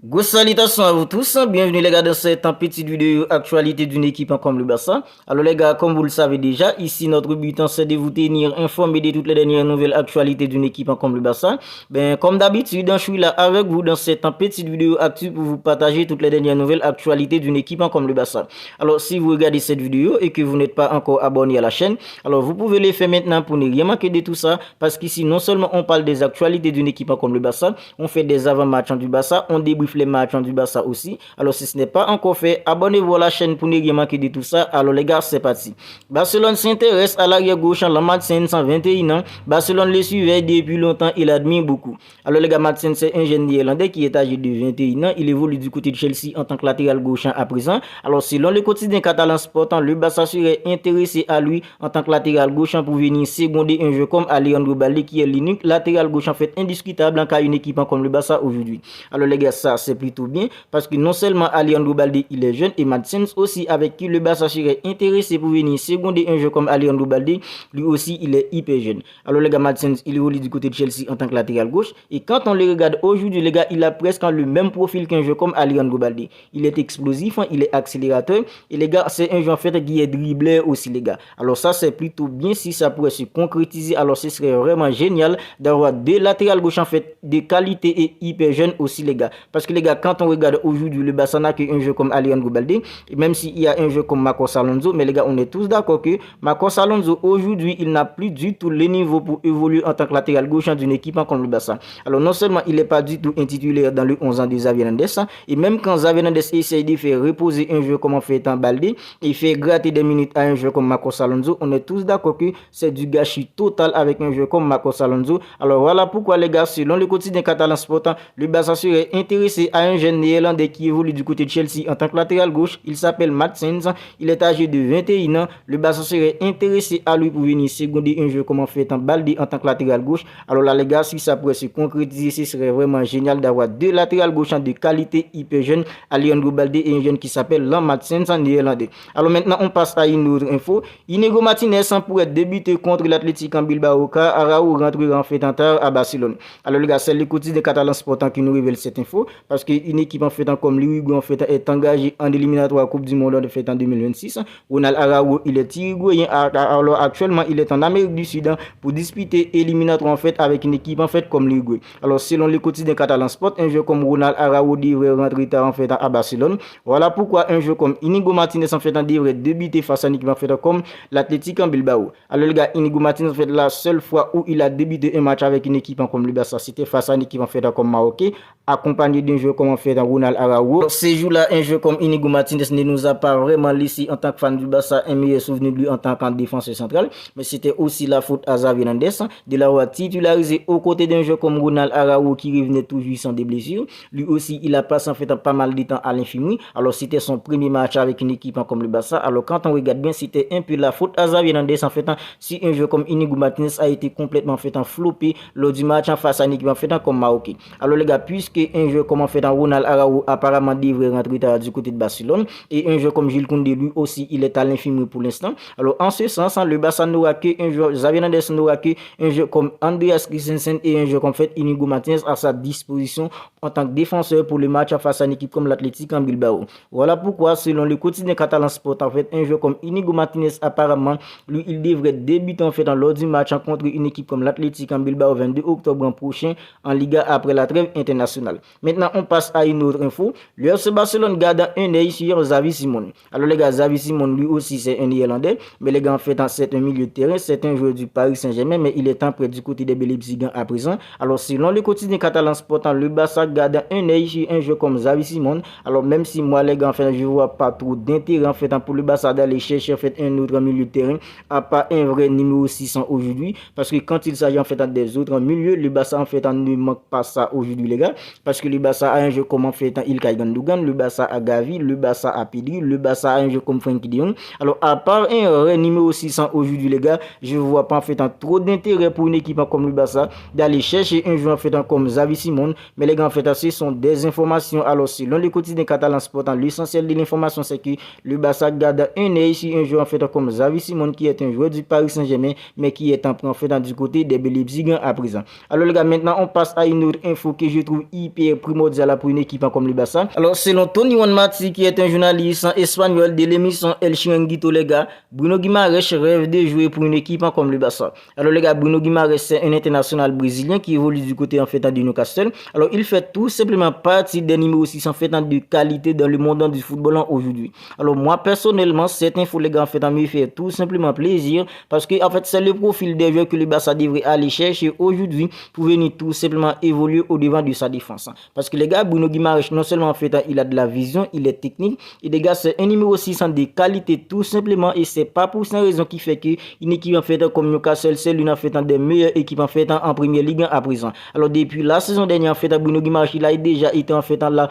Go salutations à vous tous, bienvenue les gars dans cette petite vidéo actualité d'une équipe comme le Barça. Alors les gars, comme vous le savez déjà, ici notre but c'est de vous tenir informé de toutes les dernières nouvelles actualités d'une équipe comme le Barça. Comme d'habitude, je suis là avec vous dans cette petite vidéo actu pour vous partager toutes les dernières nouvelles actualités d'une équipe comme le Barça. Alors si vous regardez cette vidéo et que vous n'êtes pas encore abonné à la chaîne, alors vous pouvez le faire maintenant pour ne rien manquer de tout ça, parce qu'ici non seulement on parle des actualités d'une équipe comme le Barça, on fait des avant-matchs du Barça, on débriefe les matchs du Barça aussi. Alors si ce n'est pas encore fait, abonnez-vous à la chaîne pour ne rien manquer de tout ça. Alors les gars, c'est parti. Barcelone s'intéresse à l'arrière gauche en Madsen, 121 ans. Barcelone le suivait depuis longtemps, il admire beaucoup. Alors les gars, Madsen c'est un jeune néerlandais qui est âgé de 21 ans. Il évolue du côté de Chelsea en tant que latéral gauche à présent. Alors selon le quotidien catalan Sport, le Barça serait intéressé à lui en tant que latéral gauche pour venir seconder un jeu comme Alejandro Balde, qui est l'unique latéral gauche en fait indiscutable en cas une équipe comme le Barça aujourd'hui. Alors les gars, ça c'est plutôt bien, parce que non seulement Alejandro Balde il est jeune, et Madsen aussi, avec qui le Barça serait intéressé pour venir seconder un jeu comme Alejandro Balde, lui aussi il est hyper jeune. Alors les gars, Madsen il évolue du côté de Chelsea en tant que latéral gauche, et quand on le regarde aujourd'hui les gars, il a presque le même profil qu'un jeu comme Alejandro Balde. Il est explosif, il est accélérateur, et les gars c'est un jeu en fait qui est dribbleur aussi les gars. Alors ça c'est plutôt bien, si ça pourrait se concrétiser, alors ce serait vraiment génial d'avoir deux latérales gauche en fait de qualité et hyper jeunes aussi les gars, parce que les gars, quand on regarde aujourd'hui le Barça n'a qu'un jeu comme Alejandro Balde, même s'il y a un jeu comme Marcos Alonso, mais les gars, on est tous d'accord que Marcos Alonso aujourd'hui il n'a plus du tout le niveau pour évoluer en tant que latéral gauche d'une équipe comme le Barça. Alors non seulement il n'est pas du tout intitulaire dans le 11 ans de Xavi Hernandez, et même quand Xavi Hernandez essaye de faire reposer un jeu comme en fait en Balde, et fait gratter des minutes à un jeu comme Marcos Alonso, on est tous d'accord que c'est du gâchis total avec un jeu comme Marcos Alonso. Alors voilà pourquoi les gars, selon le quotidien catalan Sport, le Barça serait intéressé à un jeune néerlandais qui évolue du côté de Chelsea en tant que latéral gauche. Il s'appelle Madsen, il est âgé de 21 ans. Le Barça serait intéressé à lui pour venir seconder un jeu comme en fait en Balde en tant que latéral gauche. Alors là les gars, si ça pourrait se concrétiser, ce serait vraiment génial d'avoir deux latérales gauche de qualité hyper jeunes, Alejandro Balde et un jeune qui s'appelle Madsen néerlandais. Alors maintenant on passe à une autre info. Inigo Martinez pourrait débuter contre l'Athletic en Bilbao car Araújo rentrera en fait en tard à Barcelone. Alors les gars, c'est le quotidien catalan Sport qui nous révèle cette info, parce qu'une équipe en fait comme l'Uruguay en fait est engagée en éliminatoire Coupe du Monde en fait en 2026. Ronald Araújo il est uruguayen, alors actuellement il est en Amérique du Sud pour disputer éliminatoire en fait avec une équipe en fait comme l'Uruguay. Alors selon le quotidien catalan Sport, un jeu comme Ronald Araújo devrait rentrer tard en fait à Barcelone. Voilà pourquoi un jeu comme Inigo Martinez en fait devrait débuter face à une équipe en fait comme l'Athletic en Bilbao. Alors les gars, Inigo Martinez en fait la seule fois où il a débuté un match avec une équipe comme le Barça, c'était face à une équipe en fait comme Maroc, accompagné d'un jeu comme en fait Ronald Araújo. Ces jours-là, un jeu comme Inigo Martinez ne nous a pas vraiment laissé en tant que fan du Barça un meilleur souvenir de lui en tant qu'en défenseur central, mais c'était aussi la faute à Xavi Hernandez de l'avoir titularisé aux côtés d'un jeu comme Ronald Araújo qui revenait tout juste des blessures. Lui aussi, il a passé en fait pas mal de temps à l'infirmerie. Alors c'était son premier match avec une équipe comme le Barça. Alors quand on regarde bien, c'était un peu la faute à Xavi Hernandez en fait, si un jeu comme Inigo Martinez a été complètement en fait floppé lors du match en face à une équipe en fait comme Maroc. Alors les gars, puisque un jeu comme en fait Ronald Araújo apparemment devrait rentrer du côté de Barcelone, et un jeu comme Jules Koundé lui aussi il est à l'infirmerie pour l'instant. Alors en ce sens, le Barça n'aura qu'un joueur, Xavi Hernandez n'aura qu'un jeu comme Andreas Christensen et un jeu comme fait Inigo Martinez à sa disposition en tant que défenseur pour le match face à une équipe comme l'Athletic en Bilbao. Voilà pourquoi selon le quotidien catalan Sport, en fait un jeu comme Inigo Martinez apparemment lui il devrait débuter en fait lors du match contre une équipe comme l'Athletic en Bilbao 22 octobre prochain en Liga après la trêve internationale. Maintenant on passe à une autre info. Le FC Barcelone garde un œil sur Xavi Simons. Alors les gars, Xavi Simons lui aussi c'est un Néerlandais, mais les gars en fait c'est un milieu de terrain, c'est un joueur du Paris Saint-Germain, mais il est en prêt du côté des Leipzig à présent. Alors selon le quotidien catalan Sport, le Barça garde un œil sur un joueur comme Xavi Simons. Alors même si moi les gars en fait je vois pas trop d'intérêt en fait pour le Barça d'aller chercher en fait un autre milieu de terrain à pas un vrai numéro 600 aujourd'hui, parce que quand il s'agit en fait des autres milieux, le Barça en fait ne manque pas ça aujourd'hui les gars, parce que le Barça a un jeu comme en fait Ilkay Gundogan, le Barça a Gavi, le Barça a Pedri, le Barça a un jeu comme Frenkie de Jong. Alors à part un vrai numéro 600 aujourd'hui les gars, je vois pas en fait trop d'intérêt pour une équipe comme le Barça d'aller chercher un joueur en fait comme Xavi Simons. Mais les gars en fait ce sont des informations. Alors selon le quotidien catalan Sport, l'essentiel de l'information c'est que le Barça garde un œil sur un joueur en fait comme Xavi Simons, qui est un joueur du Paris Saint-Germain mais qui est en fait du côté des Leipzig à présent. Alors les gars, maintenant on passe à une autre info que je trouve hyper primordiale primordial pour une équipe comme le Barça. Alors selon Tony Juanmati, qui est un journaliste espagnol de l'émission El Chiringuito, les gars, Bruno Guimaraes rêve de jouer pour une équipe comme le Barça. Alors les gars, Bruno Guimaraes c'est un international brésilien qui évolue du côté en fait de Newcastle. Alors il fait tout simplement partie des numéros 6 en fait de qualité dans le monde du football aujourd'hui. Alors moi personnellement, cette info les gars en fait me fait tout simplement plaisir parce que en fait c'est le profil des joueurs que le Barça devrait aller chercher aujourd'hui pour venir tout simplement évoluer au devant de sa défense. Parce que les gars, Bruno Guimaraes non seulement en fait il a de la vision, il est technique et les gars c'est un numéro 6 de qualité tout simplement et c'est pas pour cette raison qui fait que une équipe en fait comme Newcastle c'est l'une en fait des meilleures équipes en fait en première ligue à présent. Alors depuis la saison dernière en fait Bruno Guimaraes il a déjà été en fait là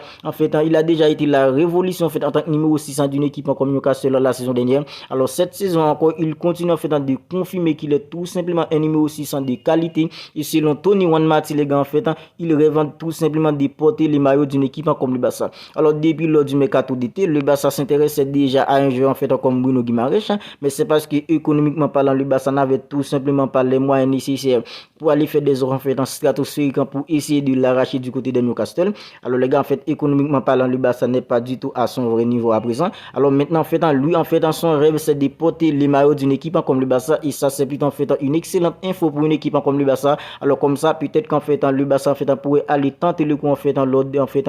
il a déjà été la révolution en fait en tant que numéro 6 d'une équipe comme Newcastle la saison dernière. Alors cette saison encore il continue en fait de confirmer qu'il est tout simplement un numéro 6 de qualité et selon Tony Juanmati les gars en fait il rêve tout simplement de porter les maillots d'une équipe comme le Barça. Alors depuis lors du mercato d'été le Barça s'intéressait déjà à un joueur en fait comme Bruno Guimaraes, mais c'est parce que économiquement parlant le Barça n'avait tout simplement pas les moyens nécessaires pour aller faire des offres en fait en stratosphérique pour essayer de l'arracher du côté de Newcastle. Alors les gars en fait économiquement parlant le Barça n'est pas du tout à son vrai niveau à présent. Alors maintenant en fait lui en fait son rêve c'est de porter les maillots d'une équipe comme le Barça et ça c'est plutôt en fait une excellente info pour une équipe comme le Barça. Alors comme ça peut-être qu'en fait le Barça en fait pourrait aller tenter le coup en fait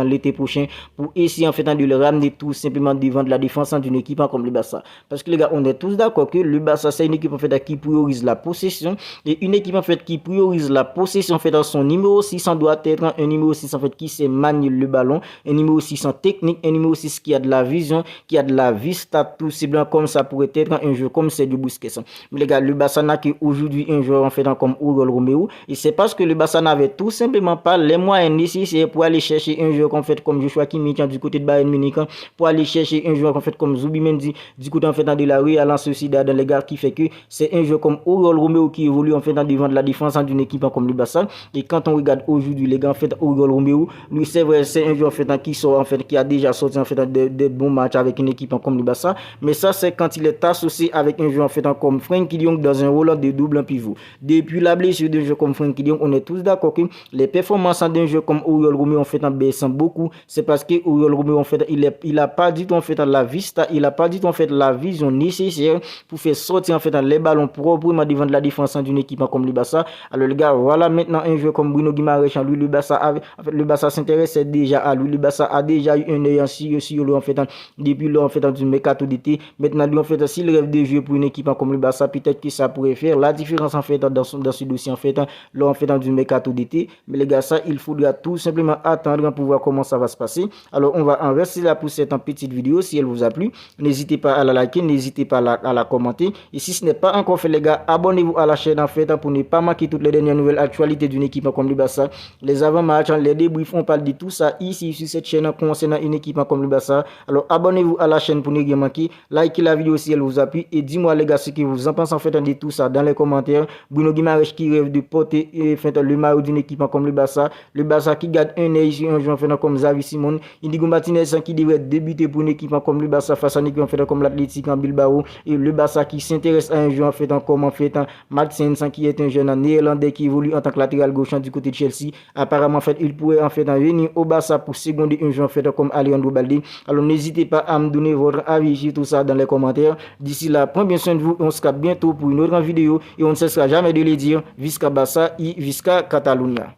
l'été prochain pour essayer en fait de le ramener tout simplement devant de la défense d'une équipe comme le Barça. Parce que les gars on est tous d'accord que le Barça c'est une équipe en fait qui priorise la possession et une équipe en fait qui priorise la possession en fait dans son numéro 6 doit être un numéro 6 en fait qui sait manier le ballon, un numéro 6 technique, un numéro 6 qui a de la vision, qui a de la vista tout simplement comme ça pourrait être un jeu comme c'est du Busquets. Mais les gars le Barça n'a qu'aujourd'hui un joueur en fait comme Oriol Romeu et c'est parce que le Barça n'avait tout simplement pas les moyens nécessaires pour aller chercher un joueur en fait comme Joshua Kimmich du côté de Bayern Munich, pour aller chercher un joueur en fait comme Zubimendi du côté en fait de la Real Sociedad dans les gars qui fait que c'est un joueur comme Oriol Romeu qui évolue en fait devant de la défense d'une équipe comme le Barça. Et quand on regarde aujourd'hui les gars en fait Oriol Romeu lui c'est vrai c'est un joueur en fait qui sort en fait qui a déjà sorti en fait de bons matchs avec une équipe comme le Barça, mais ça c'est quand il est associé avec un joueur en fait comme Frenkie de Jong dans un rôle de double pivot. Depuis la blessure d'un joueur comme Frenkie de Jong on est tous d'accord que les performances d'un joueur comme Oriol Romeu en fait baissent beaucoup. C'est parce que Oriol Romeu en fait il a pas du tout en fait la vista, il a pas du tout en fait la vision nécessaire pour faire sortir en fait les ballons proprement devant de la défense d'une équipe comme le Barça. Alors les gars, voilà maintenant un joueur comme Bruno Guimaraes, lui le Barça s'intéressait déjà à lui, le Barça a déjà eu un œil sur lui en fait depuis lors en fait du mercato d'été. Maintenant lui en fait s'il rêve de jouer pour une équipe comme le Barça, peut-être que ça pourrait faire la différence en fait dans ce dossier en fait lors en fait du mercato d'été. Mais les gars, ça il faudra tout simplement attendre pour voir comment ça va se passer. Alors on va en rester là pour cette petite vidéo. Si elle vous a plu, n'hésitez pas à la liker, n'hésitez pas à la commenter. Et si ce n'est pas encore fait les gars, abonnez-vous à la chaîne en fait pour ne pas manquer toutes les dernières nouvelles actualités d'une équipe comme le Barça. Les avant-matchs, les débriefs, on parle de tout ça ici sur cette chaîne concernant une équipe comme le Barça. Alors abonnez-vous à la chaîne pour ne rien manquer. Likez la vidéo si elle vous a plu et dis-moi les gars ce que vous en pensez en fait de tout ça dans les commentaires. Bruno Guimaraes qui rêve de porter le maillot d'une équipe comme le Barça qui garde un œil sur un joueur comme Xavi Simon, Indigo Martinez qui devrait débuter pour une équipe comme le Barça face à une équipe comme l'Atlético en Bilbao et le Barça qui s'intéresse à un joueur comme Martens qui est un jeune néerlandais qui évolue en tant que latéral gauche du côté de Chelsea. Apparemment il pourrait venir au Barça pour seconder un joueur comme Alejandro Balde. Alors n'hésitez pas à me donner votre avis sur tout ça dans les commentaires. D'ici là, prenez bien soin de vous. On se capte bientôt pour une autre vidéo et on ne cessera jamais de le dire. Visca Barça et Visca Catalunya.